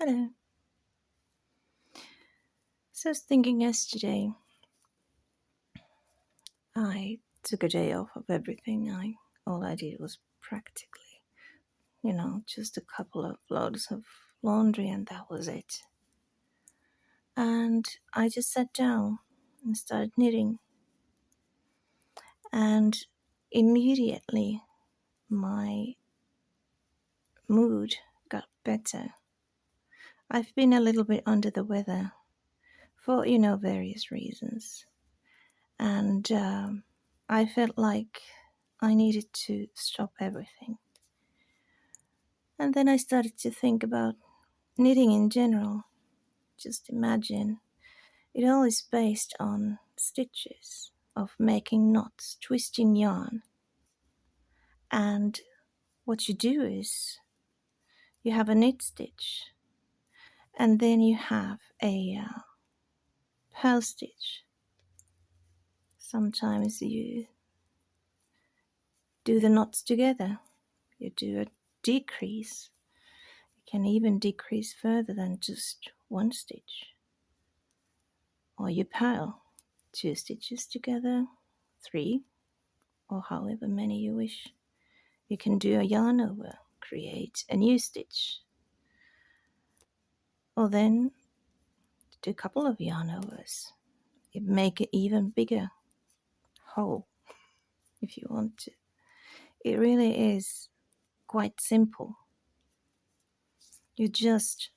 Hello. So I was thinking yesterday, I took a day off of everything. All I did was practically, just a couple of loads of laundry and that was it. And I just sat down and started knitting. And immediately my mood got better. I've been a little bit under the weather for, various reasons. And I felt like I needed to stop everything. And then I started to think about knitting in general. Just imagine it all is based on stitches, of making knots, twisting yarn. And what you do is you have a knit stitch, and then you have a purl stitch. Sometimes you do the knots together. You do a decrease. You can even decrease further than just one stitch. Or you purl 2 stitches together, 3, or however many you wish. You can do a yarn over, create a new stitch. Or then do a couple of yarn overs. You make an even bigger hole if you want to. It really is quite simple. You just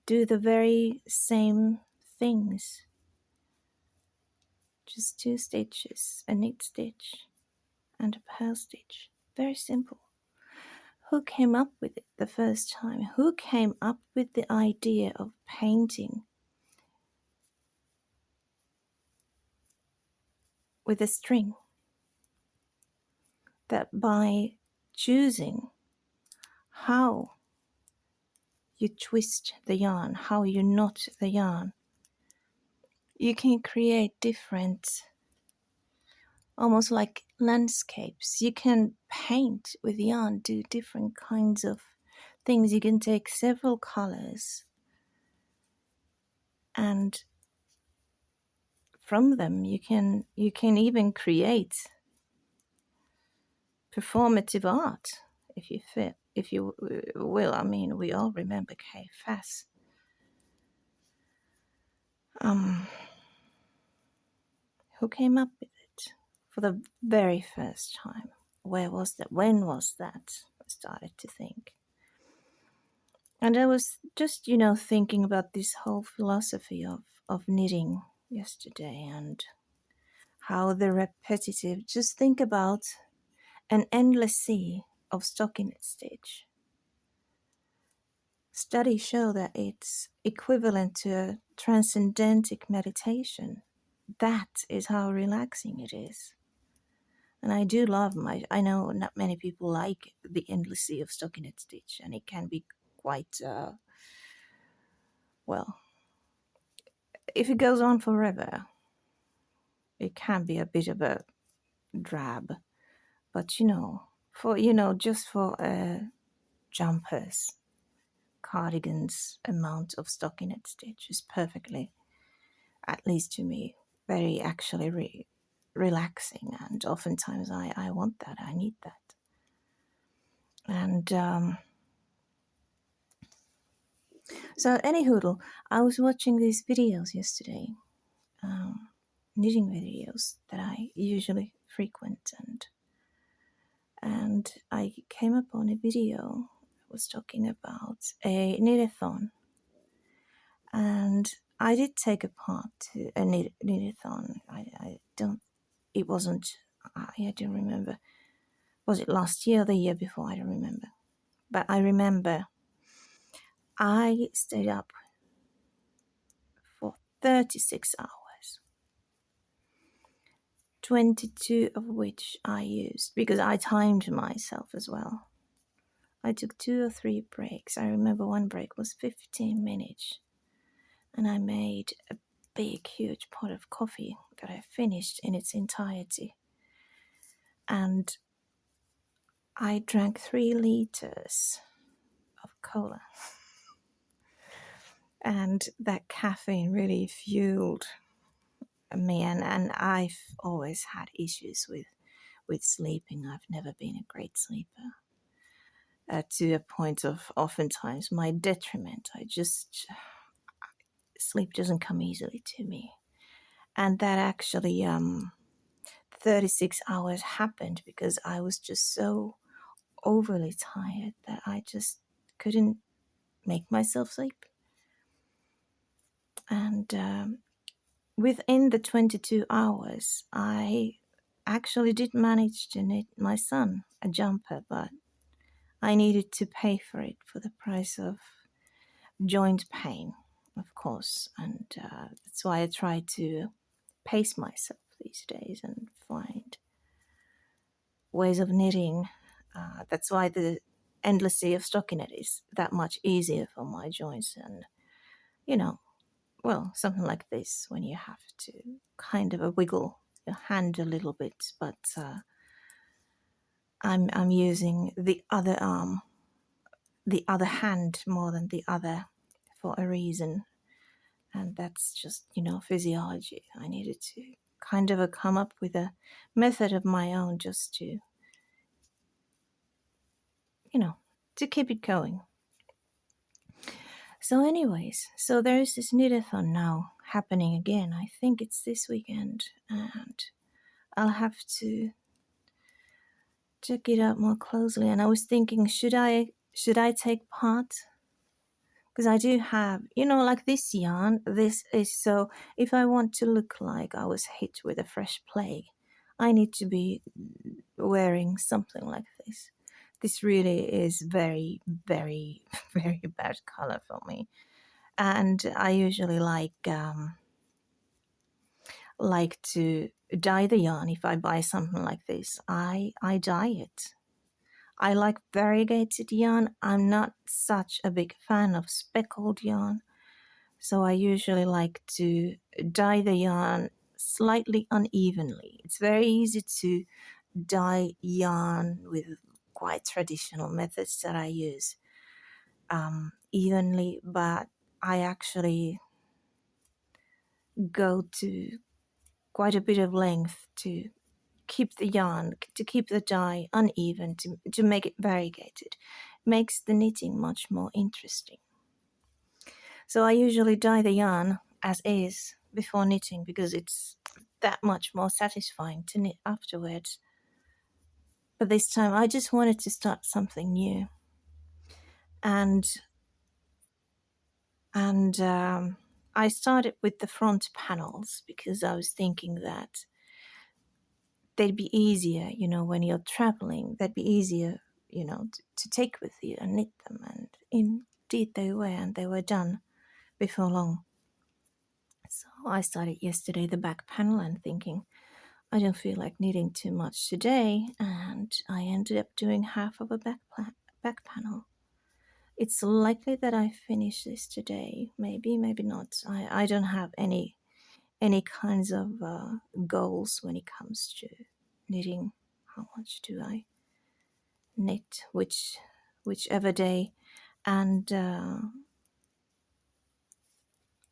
do the very same things. Just 2 stitches, a knit stitch and a purl stitch. Very simple. Who came up with it the first time? Who came up with the idea of painting with a string? That by choosing how you twist the yarn, how you knot the yarn, you can create different, almost like landscapes. You can paint with yarn, do different kinds of things. You can take several colors and from them you can even create performative art, if you will. I mean, we all remember Kay Fass. Who came up with it for the very first time? Where was that? When was that? I started to think. And I was just, thinking about this whole philosophy of knitting yesterday and how the repetitive, just think about an endless sea of stockinette stitch. Studies show that it's equivalent to a transcendentic meditation. That is how relaxing it is. And I do love I know not many people like the endless sea of stockinette stitch, and it can be quite, well, if it goes on forever, it can be a bit of a drab. But, just for jumpers, cardigans amount of stockinette stitch is perfectly, at least to me, very actually relaxing. And oftentimes I want that, I need that. And so anyhoodle, I was watching these videos yesterday, knitting videos that I usually frequent, and I came upon a video that was talking about a knitathon, and I did take a part to a knitathon. I don't remember. Was it last year or the year before? I don't remember. But I remember I stayed up for 36 hours, 22 of which I used, because I timed myself as well. I took 2 or 3 breaks. I remember one break was 15 minutes, and I made a big, huge pot of coffee that I finished in its entirety. And I drank 3 liters of cola, and that caffeine really fueled me. And I've always had issues with sleeping. I've never been a great sleeper, to a point of oftentimes my detriment. Sleep doesn't come easily to me. And that actually 36 hours happened because I was just so overly tired that I just couldn't make myself sleep. And within the 22 hours, I actually did manage to knit my son a jumper, but I needed to pay for it for the price of joint pain, of course. And that's why I try to pace myself these days and find ways of knitting. That's why the endless sea of stockinette is that much easier for my joints. And, well, something like this when you have to kind of wiggle your hand a little bit, but I'm using the other arm, the other hand more than the other for a reason. And that's just, physiology. I needed to kind of come up with a method of my own just to, to keep it going. So anyways, so there is this knitathon now happening again. I think it's this weekend, and I'll have to check it out more closely. And I was thinking, should I take part? Because I do have, like this yarn, this is so, if I want to look like I was hit with a fresh plague, I need to be wearing something like this. This really is very, very, very bad color for me. And I usually like to dye the yarn. If I buy something like this, I dye it. I like variegated yarn. I'm not such a big fan of speckled yarn. So I usually like to dye the yarn slightly unevenly. It's very easy to dye yarn with quite traditional methods that I use evenly, but I actually go to quite a bit of length to keep the yarn, to keep the dye uneven, to make it variegated. Makes the knitting much more interesting. So I usually dye the yarn as is before knitting because it's that much more satisfying to knit afterwards. But this time I just wanted to start something new. And I started with the front panels because I was thinking that they'd be easier, when you're traveling, they'd be easier, to take with you and knit them. And indeed they were, and they were done before long. So I started yesterday the back panel and thinking, I don't feel like knitting too much today, and I ended up doing half of a back panel. It's likely that I finish this today, maybe not. I don't have any kinds of goals when it comes to knitting. How much do I knit whichever day, and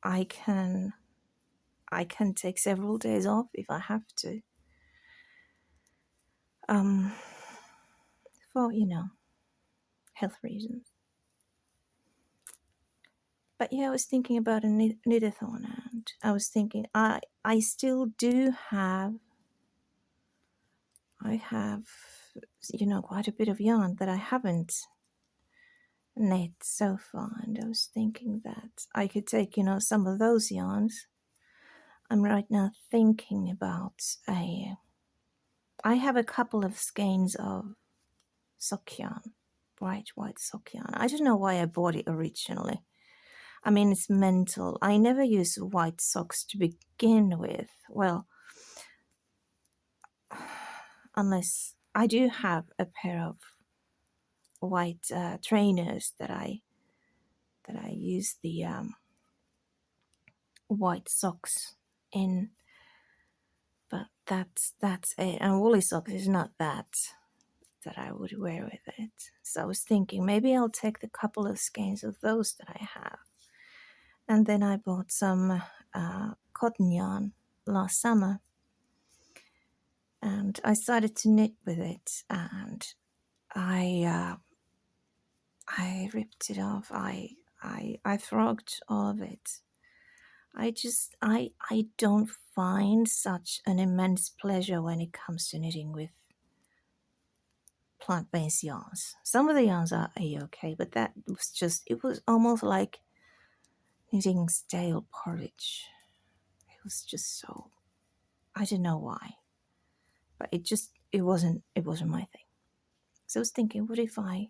I can take several days off if I have to, for health reasons. But yeah, I was thinking about a knitathon, and I was thinking I still do have, quite a bit of yarn that I haven't knit so far, and I was thinking that I could take, some of those yarns. I'm right now thinking about I have a couple of skeins of sock yarn, bright white sock yarn. I don't know why I bought it originally. I mean, it's mental. I never use white socks to begin with. Well, unless I do have a pair of white trainers that I use the white socks in, but that's it. And woolly socks is not that that I would wear with it. So I was thinking maybe I'll take the couple of skeins of those that I have. And then I bought some cotton yarn last summer, and I started to knit with it, and I ripped it off. I frogged all of it. I don't find such an immense pleasure when it comes to knitting with plant-based yarns. Some of the yarns are okay, but that was just, it was almost like knitting stale porridge. It was just so, I don't know why, but it wasn't my thing. So I was thinking, what if I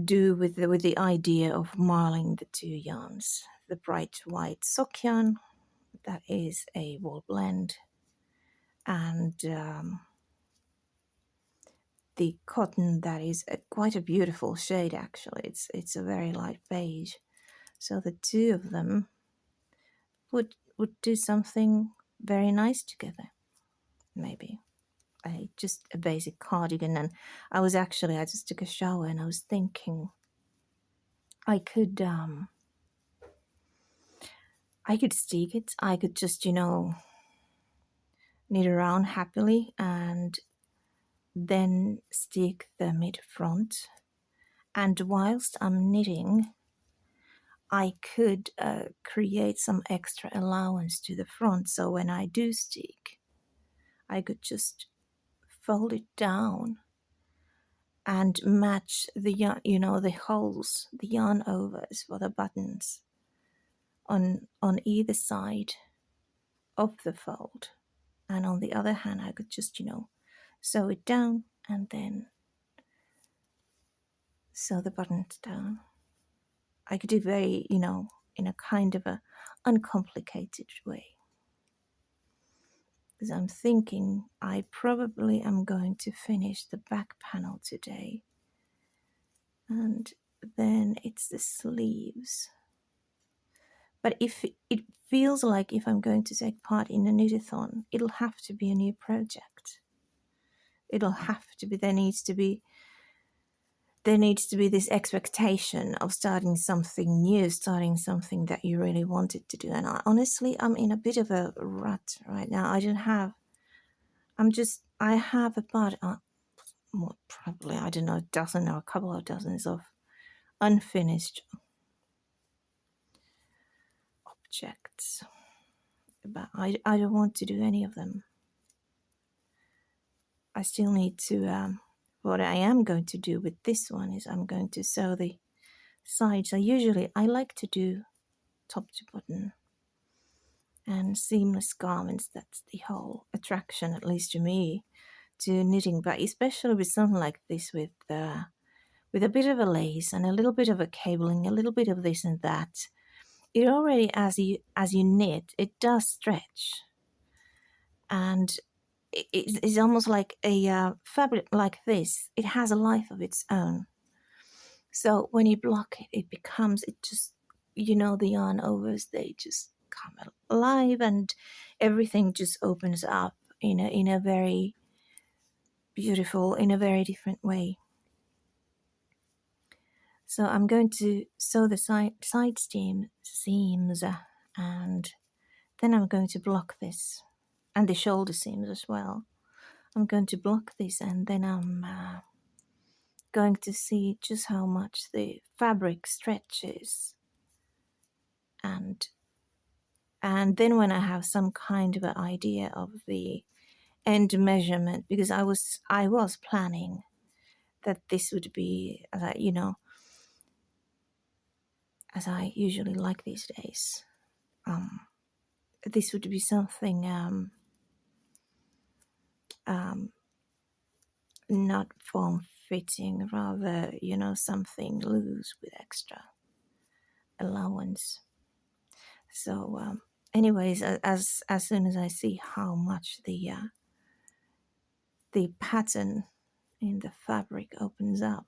do with the idea of marling the two yarns, the bright white sock yarn that is a wool blend, and the cotton that is quite a beautiful shade. Actually, it's a very light beige. So the two of them would do something very nice together. Maybe just a basic cardigan. And I just took a shower and I was thinking I could stick it. I could just knit around happily and then stick the mid front. And whilst I'm knitting, I could create some extra allowance to the front. So when I do stick, I could just fold it down and match the yarn, the holes, the yarn overs for the buttons on either side of the fold. And on the other hand, I could just, sew it down and then sew the buttons down. I could do very, in a kind of a uncomplicated way. Because I'm thinking I probably am going to finish the back panel today. And then it's the sleeves. But if it feels like if I'm going to take part in a knitathon, it'll have to be a new project. It'll have to be, there needs to be this expectation of starting something new, starting something that you really wanted to do. And I'm in a bit of a rut right now. I have about, probably, I don't know, a dozen or a couple of dozens of unfinished objects. But I don't want to do any of them. I still need to, what I am going to do with this one is I'm going to sew the sides. I like to do top to bottom and seamless garments. That's the whole attraction, at least to me, to knitting. But especially with something like this, with a bit of a lace and a little bit of a cabling, a little bit of this and that, it already, as you knit, it does stretch, and it's almost like a fabric like this. It has a life of its own. So when you block it, it just, the yarn overs, they just come alive and everything just opens up in a very beautiful, in a very different way. So I'm going to sew the side seams and then I'm going to block this, and the shoulder seams as well. I'm going to block this, and then I'm going to see just how much the fabric stretches, and then when I have some kind of an idea of the end measurement, because I was planning that this would be, as I usually like these days, this would be something not form fitting, rather, something loose with extra allowance. So anyways, as soon as I see how much the pattern in the fabric opens up,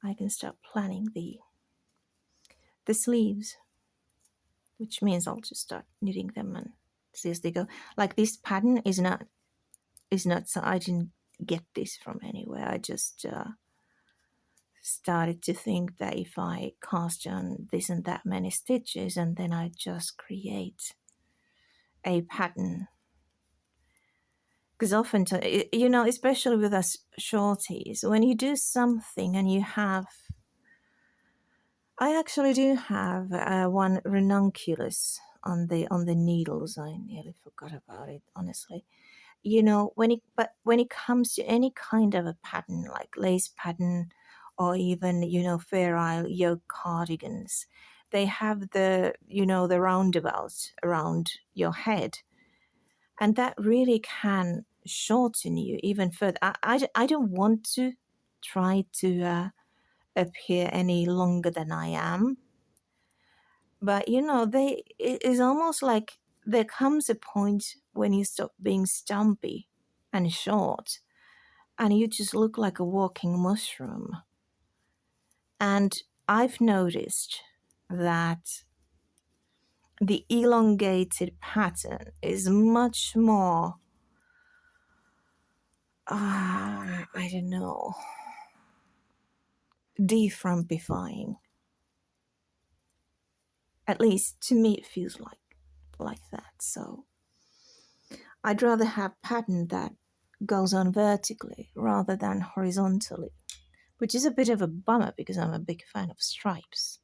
I can start planning the sleeves, which means I'll just start knitting them and see as they go. Like, this pattern is not It's not so I didn't get this from anywhere. I just started to think that if I cast on this and that many stitches and then I just create a pattern. Because often, especially with us shorties, when you do something and you have, I actually do have one ranunculus on the needles. I nearly forgot about it, honestly. When it comes to any kind of a pattern like lace pattern or even Fair Isle yoke cardigans, they have the roundabouts around your head, and that really can shorten you even further. I don't want to try to appear any longer than I am, but it is almost like there comes a point when you stop being stumpy and short and you just look like a walking mushroom. And I've noticed that the elongated pattern is much more, I don't know, defrumpifying. At least to me, it feels like that. So I'd rather have pattern that goes on vertically rather than horizontally, which is a bit of a bummer because I'm a big fan of stripes.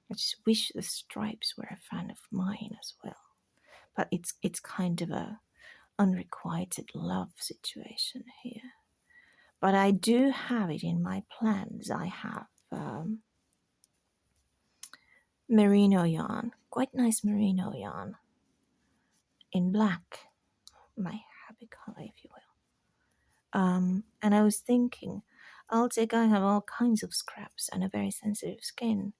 I just wish the stripes were a fan of mine as well. But it's kind of a unrequited love situation here. But I do have it in my plans. I have merino yarn, quite nice merino yarn in black, my happy color, if you will. And I was thinking, I have all kinds of scraps and a very sensitive skin.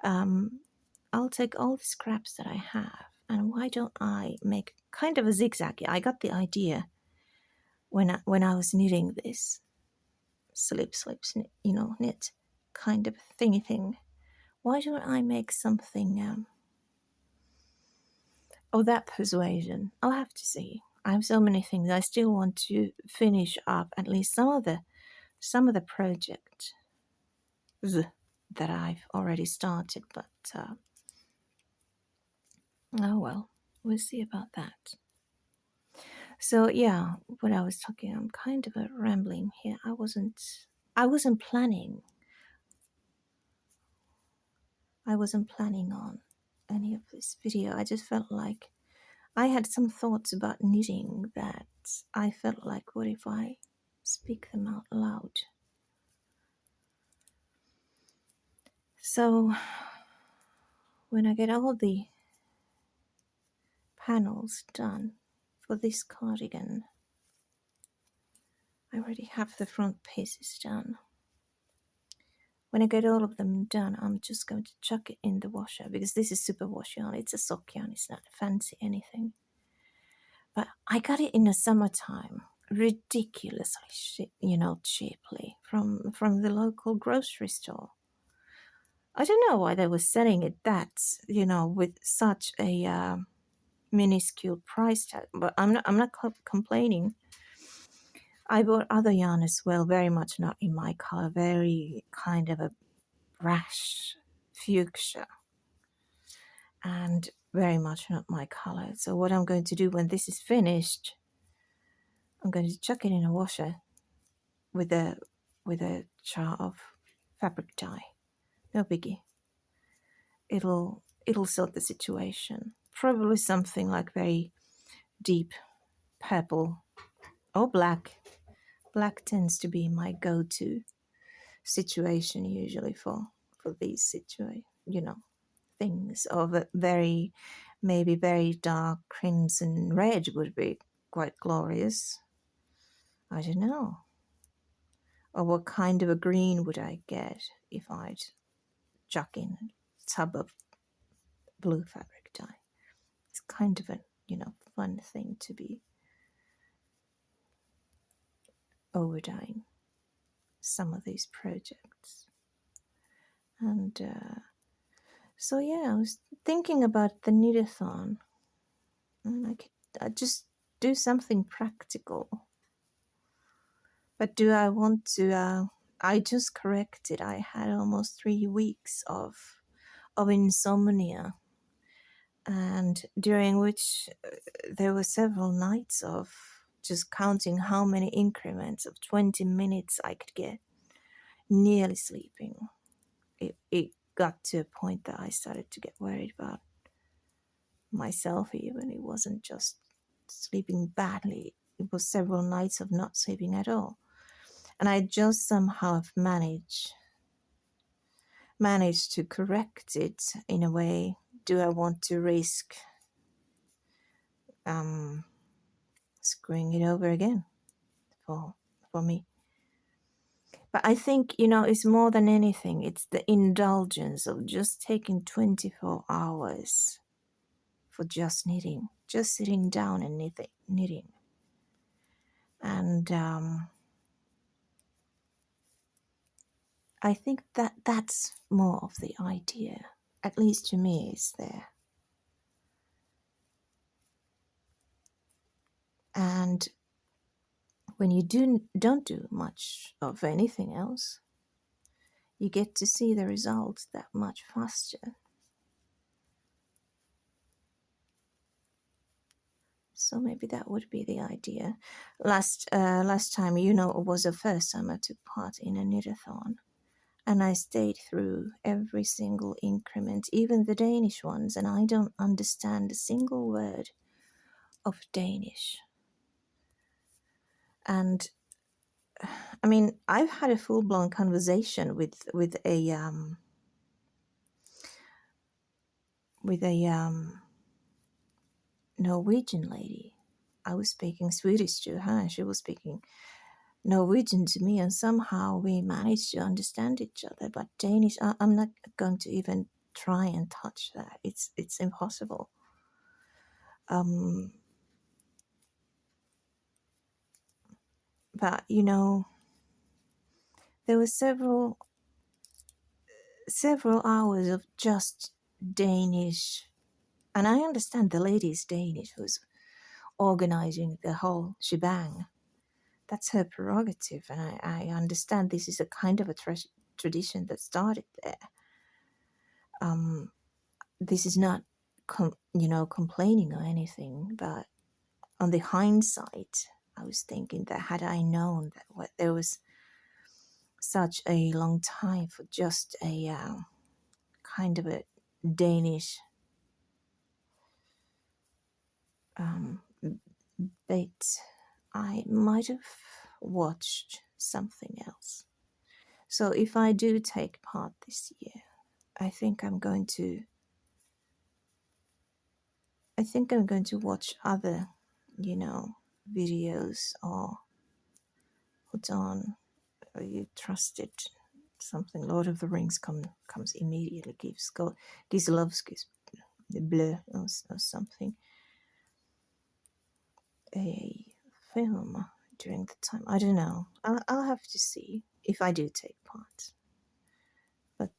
I'll take all the scraps that I have, and why don't I make kind of a zigzag? I got the idea when I was knitting this slips, knit kind of thingy thing. Why don't I make something? That persuasion. I'll have to see. I have so many things. I still want to finish up at least some of the project that I've already started, but oh well, we'll see about that. So yeah, what I was talking, I'm kind of a rambling here. I wasn't planning. I wasn't planning on any of this video. I just felt like I had some thoughts about knitting that I felt like, what if I speak them out loud? So when I get all the panels done for this cardigan, I already have the front pieces done. When I get all of them done, I'm just going to chuck it in the washer because this is super wash yarn. It's a sock yarn. It's not fancy anything. But I got it in the summertime, ridiculously, cheaply from the local grocery store. I don't know why they were selling it that, with such a minuscule price tag. But I'm not complaining. I bought other yarn as well, very much not in my color, very kind of a brash fuchsia, and very much not my color. So what I'm going to do when this is finished, I'm going to chuck it in a washer with a jar of fabric dye. No biggie. It'll sort the situation. Probably something like very deep purple or black. Black tends to be my go-to situation usually for these things. Of a maybe very dark crimson red would be quite glorious. I don't know. Or what kind of a green would I get if I'd chuck in a tub of blue fabric dye? It's kind of a fun thing to be overdying some of these projects. And I was thinking about the knitathon, and I just do something practical. But do I want to? I just corrected. I had almost 3 weeks of insomnia, and during which there were several nights of just counting how many increments of 20 minutes I could get, nearly sleeping. It got to a point that I started to get worried about myself even. It wasn't just sleeping badly, it was several nights of not sleeping at all. And I just somehow have managed to correct it in a way. Do I want to risk screwing it over again for me? But I think, it's more than anything, it's the indulgence of just taking 24 hours for just knitting, just sitting down and knitting. And I think that's more of the idea, at least to me, is there. And when you don't do much of anything else, you get to see the results that much faster. So maybe that would be the idea. Last time, it was the first time I took part in a knitathon, and I stayed through every single increment, even the Danish ones, and I don't understand a single word of Danish. And I mean, I've had a full-blown conversation with a Norwegian lady. I was speaking Swedish to her, and she was speaking Norwegian to me, and somehow we managed to understand each other. But Danish, I'm not going to even try and touch that. It's impossible. But there were several hours of just Danish, and I understand the lady's Danish who's organizing the whole shebang. That's her prerogative, and I understand this is a kind of a tradition that started there. This is not, complaining or anything, but on the hindsight, I was thinking that had I known that there was such a long time for just a kind of a Danish bait, I might have watched something else. So if I do take part this year, I think I'm going to watch other, videos, or put on you trusted something. Lord of the Rings comes immediately. Gislovsky's Bleu or something. A film during the time. I don't know. I'll have to see if I do take part. But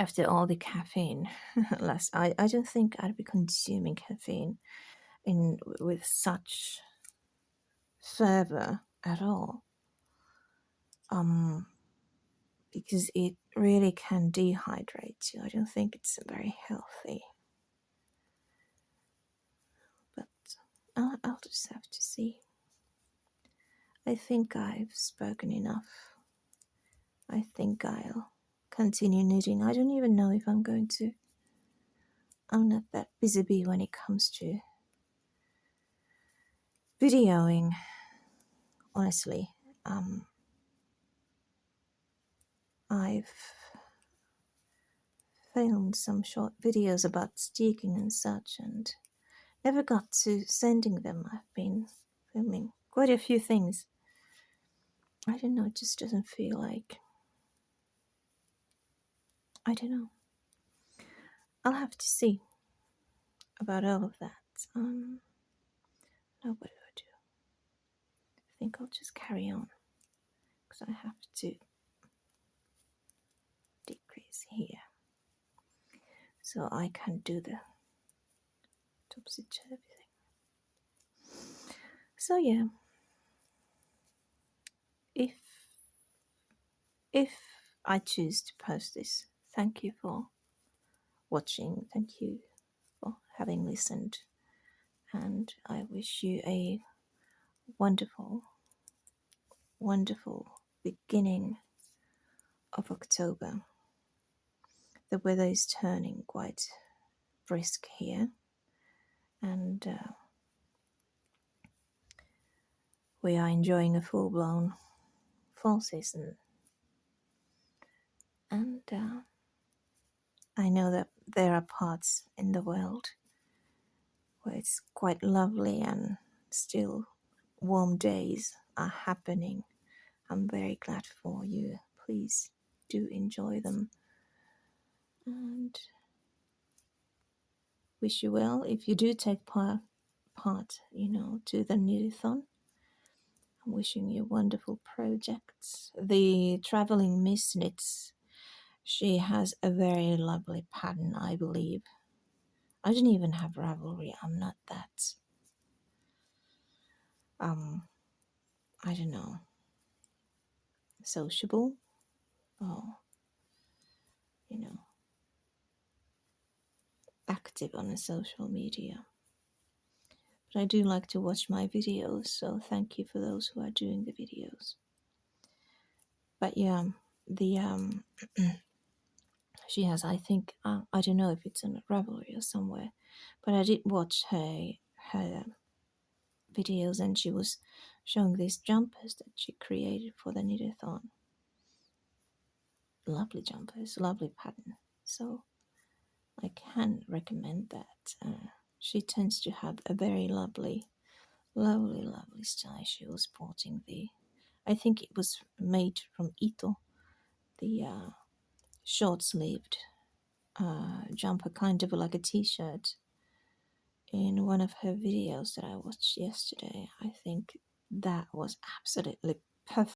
after all the caffeine I don't think I'd be consuming caffeine with such fervor at all. Because it really can dehydrate you. I don't think it's very healthy. But I'll just have to see. I think I've spoken enough. I think I'll continue knitting. I don't even know if I'm going to. I'm not that busy bee when it comes to videoing, honestly. I've filmed some short videos about sticking and such, and never got to sending them. I've been filming quite a few things. I don't know, it just doesn't feel like. I don't know. I'll have to see about all of that. No, what do I do? I think I'll just carry on, because I have to decrease here so I can do the topsy-turvy thing. So yeah, if if I choose to post this, thank you for watching. Thank you for having listened, and I wish you a wonderful, wonderful beginning of October. The weather is turning quite brisk here, and we are enjoying a full-blown fall season. And I know that there are parts in the world where it's quite lovely and still warm days are happening. I'm very glad for you. Please do enjoy them, and wish you well if you do take part to the Knitathon. I'm wishing you wonderful projects. The traveling Miss Knits, she has a very lovely pattern, I believe. I don't even have Ravelry. I'm not that I don't know, sociable or active on the social media. But I do like to watch my videos, so thank you for those who are doing the videos. But yeah, the she has, I think, I don't know if it's on Ravelry or somewhere, but I did watch her videos, and she was showing these jumpers that she created for the Knitathon. Lovely jumpers, lovely pattern. So I can recommend that. She tends to have a very lovely style. She was sporting I think it was made from Ito, the short-sleeved jumper, kind of like a t-shirt. In one of her videos that I watched yesterday, I think that was absolutely perfect.